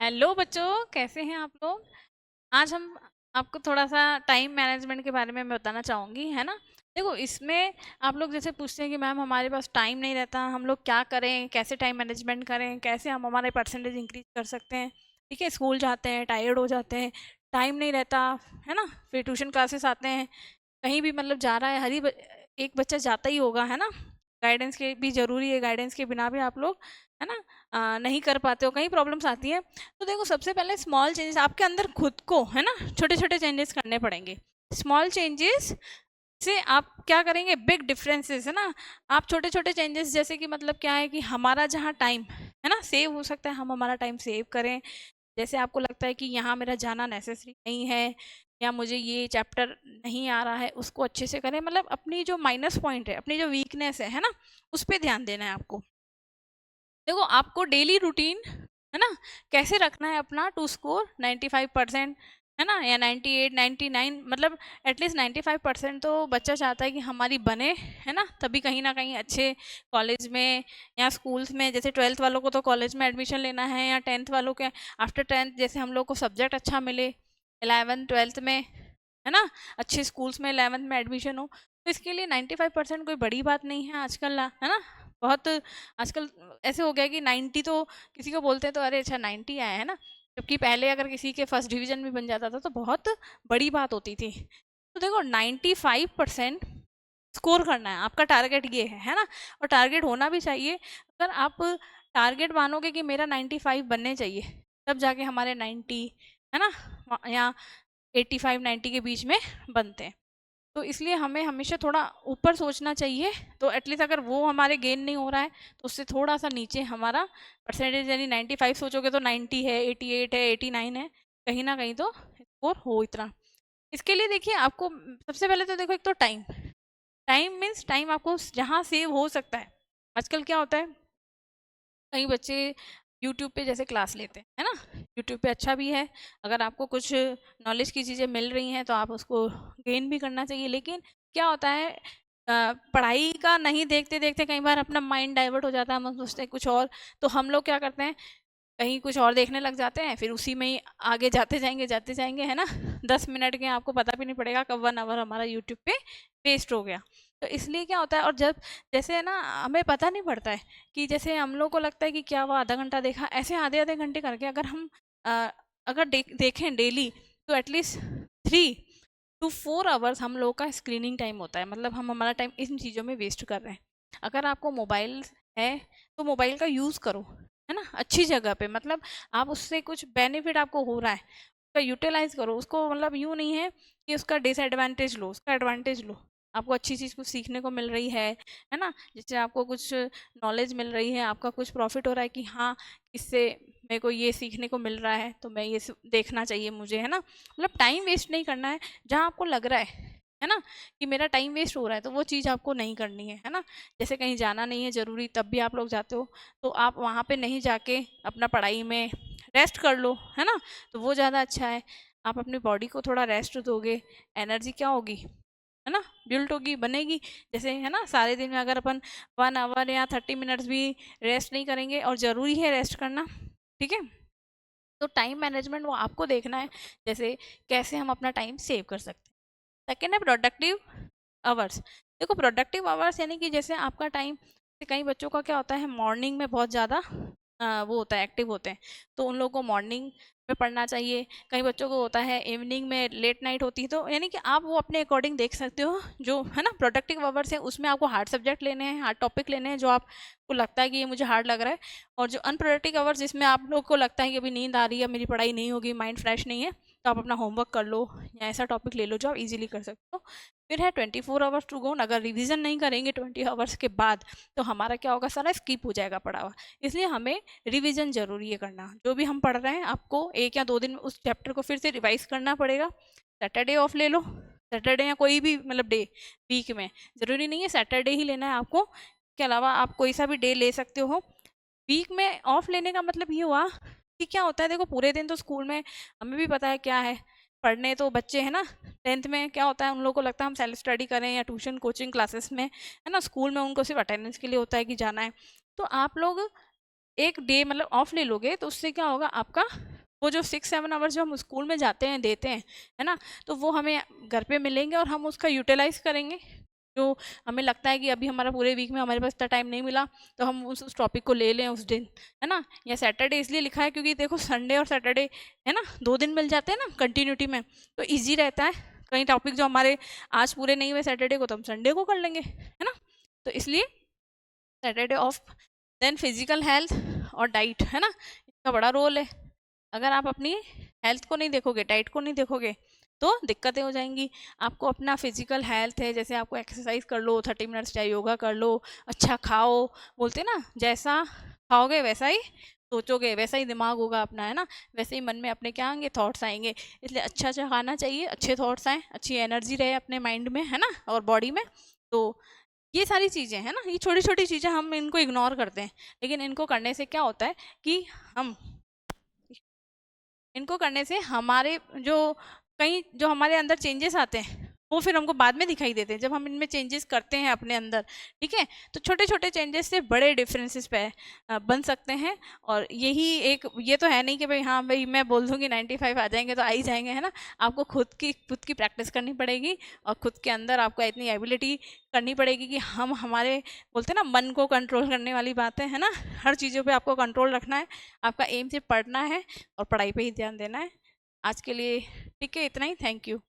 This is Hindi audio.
हेलो बच्चों, कैसे हैं आप लोग। आज हम आपको थोड़ा सा टाइम मैनेजमेंट के बारे में मैं बताना चाहूँगी, है ना। देखो, इसमें आप लोग जैसे पूछते हैं कि मैम हमारे पास टाइम नहीं रहता, हम लोग क्या करें, कैसे टाइम मैनेजमेंट करें, कैसे हम हमारे परसेंटेज इंक्रीज कर सकते हैं। ठीक है, स्कूल जाते हैं, टायर्ड हो जाते हैं, टाइम नहीं रहता, है ना। फिर ट्यूशन क्लासेस आते हैं, कहीं भी मतलब जा रहा है, एक बच्चा जाता ही होगा, है ना। गाइडेंस के भी ज़रूरी है, गाइडेंस के बिना भी आप लोग, है ना, नहीं कर पाते हो, कई प्रॉब्लम्स आती हैं। तो देखो, सबसे पहले स्मॉल चेंजेस आपके अंदर खुद को, है ना, छोटे छोटे चेंजेस करने पड़ेंगे। स्मॉल चेंजेस से आप क्या करेंगे, बिग डिफरेंसेस, है ना। आप छोटे छोटे चेंजेस जैसे कि मतलब क्या है कि हमारा जहाँ टाइम, है ना, सेव हो सकता है, हम हमारा टाइम सेव करें। जैसे आपको लगता है कि यहाँ मेरा जाना नेसेसरी नहीं है, या मुझे ये चैप्टर नहीं आ रहा है, उसको अच्छे से करें। मतलब अपनी जो माइनस पॉइंट है, अपनी जो वीकनेस है ना, उस पर ध्यान देना है आपको। देखो, आपको डेली रूटीन, है ना, कैसे रखना है अपना टू स्कोर 95%, है ना, या 98 99, मतलब एटलीस्ट 95% तो बच्चा चाहता है कि हमारी बने, है ना। तभी कहीं ना कहीं अच्छे कॉलेज में या स्कूल्स में, जैसे 12th वालों को तो कॉलेज में एडमिशन लेना है, या 10th वालों के आफ्टर 10th जैसे हम लोग को सब्जेक्ट अच्छा मिले, 11th 12th में, है ना, अच्छे स्कूल्स में 11th में एडमिशन हो। तो इसके लिए 95% कोई बड़ी बात नहीं है आजकल, है ना। बहुत आजकल ऐसे हो गया कि 90 तो किसी को बोलते हैं तो अरे अच्छा 90 आया, है ना। जबकि पहले अगर किसी के फर्स्ट डिवीजन भी बन जाता था तो बहुत बड़ी बात होती थी। तो देखो, 95% स्कोर करना है, आपका टारगेट ये है ना। और टारगेट होना भी चाहिए। अगर आप टारगेट मानोगे कि मेरा 95 बनने चाहिए, तब जाके हमारे 90, है ना, या 85 90 के बीच में बनते हैं। तो इसलिए हमें हमेशा थोड़ा ऊपर सोचना चाहिए। तो एटलीस्ट अगर वो हमारे गेन नहीं हो रहा है, तो उससे थोड़ा सा नीचे हमारा परसेंटेज, यानी 95 सोचोगे तो 90 है, 88 है, 89 है, कहीं ना कहीं तो स्कोर हो इतना। इसके लिए देखिए, आपको सबसे पहले तो देखो, एक तो टाइम। टाइम मीन्स टाइम आपको जहाँ सेव हो सकता है। आजकल क्या होता है, कई बच्चे यूट्यूब पे जैसे क्लास लेते हैं, है ना। यूट्यूब पे अच्छा भी है, अगर आपको कुछ नॉलेज की चीज़ें मिल रही हैं तो आप उसको गेन भी करना चाहिए। लेकिन क्या होता है, पढ़ाई का नहीं देखते देखते कई बार अपना माइंड डाइवर्ट हो जाता है, हम सोचते हैं कुछ और। तो हम लोग क्या करते हैं, कहीं कुछ और देखने लग जाते हैं, फिर उसी में ही आगे जाते जाएंगे, है ना। 10 मिनट के आपको पता भी नहीं पड़ेगा कब 1 आवर हमारा यूट्यूब पे वेस्ट हो गया। तो इसलिए क्या होता है, और जब जैसे है ना, हमें पता नहीं पड़ता है कि जैसे हम लोग को लगता है कि क्या वो आधा घंटा देखा, ऐसे आधे आधे घंटे करके अगर हम अ, अगर देखें डेली, तो एटलीस्ट 3 to 4 आवर्स हम लोग का स्क्रीनिंग टाइम होता है। मतलब हम हमारा टाइम इन चीज़ों में वेस्ट कर रहे हैं। अगर आपको मोबाइल है तो मोबाइल का यूज़ करो, है ना, अच्छी जगह पे। मतलब आप उससे कुछ बेनिफिट आपको हो रहा है, उसका यूटिलाइज करो उसको। मतलब यूँ नहीं है कि उसका डिसएडवांटेज लो, उसका एडवांटेज लो। आपको अच्छी चीज़ कुछ सीखने को मिल रही है ना, जिससे आपको कुछ नॉलेज मिल रही है, आपका कुछ प्रॉफिट हो रहा है कि हाँ, इससे मेरे को ये सीखने को मिल रहा है, तो मैं ये देखना चाहिए मुझे, है ना। मतलब टाइम वेस्ट नहीं करना है। जहाँ आपको लग रहा है ना, कि मेरा टाइम वेस्ट हो रहा है, तो वो चीज़ आपको नहीं करनी है ना। जैसे कहीं जाना नहीं है ज़रूरी, तब भी आप लोग जाते हो, तो आप वहाँ पे नहीं जाके अपना पढ़ाई में रेस्ट कर लो, है ना। तो वो ज़्यादा अच्छा है। आप अपनी बॉडी को थोड़ा रेस्ट दोगे, एनर्जी क्या होगी, है ना, बिल्ट होगी, बनेगी। जैसे है ना, सारे दिन में अगर अपन 1 आवर या 30 मिनट्स भी रेस्ट नहीं करेंगे, और ज़रूरी है रेस्ट करना, ठीक है। तो टाइम मैनेजमेंट वो आपको देखना है, जैसे कैसे हम अपना टाइम सेव कर सकते हैं। सेकेंड है प्रोडक्टिव आवर्स। देखो, प्रोडक्टिव आवर्स यानी कि जैसे आपका टाइम, कई बच्चों का क्या होता है, मॉर्निंग में बहुत ज़्यादा वो होता है, एक्टिव होते हैं, तो उन लोगों को मॉर्निंग में पढ़ना चाहिए। कई बच्चों को होता है इवनिंग में, लेट नाइट होती है, तो यानी कि आप वो अपने अकॉर्डिंग देख सकते हो। जो है ना प्रोडक्टिव आवर्स है, उसमें आपको हार्ड सब्जेक्ट लेने हैं, हार्ड टॉपिक लेने हैं, जो आपको लगता है कि ये मुझे हार्ड लग रहा है। और जो अनप्रोडक्टिव आवर्स, जिसमें आप लोग को लगता है कि अभी नींद आ रही है, मेरी पढ़ाई नहीं होगी, माइंड फ्रेश नहीं है, तो आप अपना होमवर्क कर लो, या ऐसा टॉपिक ले लो जो आप इजीली कर सकते हो। फिर है 24 आवर्स टू गो। अगर रिवीजन नहीं करेंगे 20 आवर्स के बाद, तो हमारा क्या होगा, सारा स्किप हो जाएगा पढ़ा हुआ। इसलिए हमें रिवीजन जरूरी है करना। जो भी हम पढ़ रहे हैं, आपको 1 या 2 दिन में उस चैप्टर को फिर से रिवाइज करना पड़ेगा। सैटरडे ऑफ ले लो, सैटरडे या कोई भी मतलब डे वीक में, ज़रूरी नहीं है सैटरडे ही लेना है आपको, के अलावा आप कोई सा भी डे ले सकते हो। वीक में ऑफ लेने का मतलब ये हुआ कि क्या होता है, देखो पूरे दिन तो स्कूल में, हमें भी पता है क्या है, पढ़ने तो बच्चे हैं ना। 10th में क्या होता है, उन लोगों को लगता है हम सेल्फ स्टडी करें या ट्यूशन कोचिंग क्लासेस में, है ना। स्कूल में उनको सिर्फ अटेंडेंस के लिए होता है कि जाना है। तो आप लोग एक डे मतलब ऑफ ले लोगे, तो उससे क्या होगा, आपका वो जो 6-7 आवर्स जो हम स्कूल में जाते हैं देते हैं, है ना, तो वो हमें घर पे मिलेंगे और हम उसका यूटिलाइज करेंगे। जो हमें लगता है कि अभी हमारा पूरे वीक में हमारे पास इतना टाइम नहीं मिला, तो हम उस टॉपिक को ले लें उस दिन, है ना। या सैटरडे इसलिए लिखा है क्योंकि देखो संडे और सैटरडे, है ना, 2 दिन मिल जाते हैं ना कंटिन्यूटी में, तो ईजी रहता है। कई टॉपिक जो हमारे आज पूरे नहीं हुए सैटरडे को, तो हम संडे को कर लेंगे, है ना। तो इसलिए Saturday off. Then physical health और डाइट, है ना, इसका बड़ा रोल है। अगर आप अपनी हेल्थ को नहीं देखोगे, डाइट को नहीं देखोगे, तो दिक्कतें हो जाएंगी। आपको अपना फिजिकल हेल्थ है, जैसे आपको एक्सरसाइज कर लो, 30 मिनट्स चाहे योगा कर लो, अच्छा खाओ, बोलते ना जैसा खाओगे वैसा ही सोचोगे, वैसा ही दिमाग होगा अपना, है ना, वैसे ही मन में अपने क्या आएंगे, थॉट्स आएंगे। इसलिए अच्छा अच्छा खाना चाहिए, अच्छे थॉट्स आए, अच्छी एनर्जी रहे अपने माइंड में, है ना, और बॉडी में। तो ये सारी चीज़ें हैं ना, ये छोटी छोटी चीज़ें हम इनको इग्नोर करते हैं, लेकिन इनको करने से क्या होता है कि हम इनको करने से हमारे जो कई जो हमारे अंदर चेंजेस आते हैं, वो फिर हमको बाद में दिखाई देते हैं जब हम इनमें चेंजेस करते हैं अपने अंदर। ठीक है, तो छोटे छोटे चेंजेस से बड़े डिफरेंसेस पे बन सकते हैं। और यही एक, ये तो है नहीं कि भाई हाँ भाई मैं बोल दूंगी 95 आ जाएंगे तो आ ही जाएंगे, है ना। आपको खुद की प्रैक्टिस करनी पड़ेगी, और खुद के अंदर आपको इतनी एबिलिटी करनी पड़ेगी कि हम हमारे, बोलते हैं ना, मन को कंट्रोल करने वाली बातें, है ना, हर चीज़ों पे आपको कंट्रोल रखना है। आपका एम सिर्फ पढ़ना है और पढ़ाई पे ही ध्यान देना है। आज के लिए ठीक है, इतना ही। Thank you.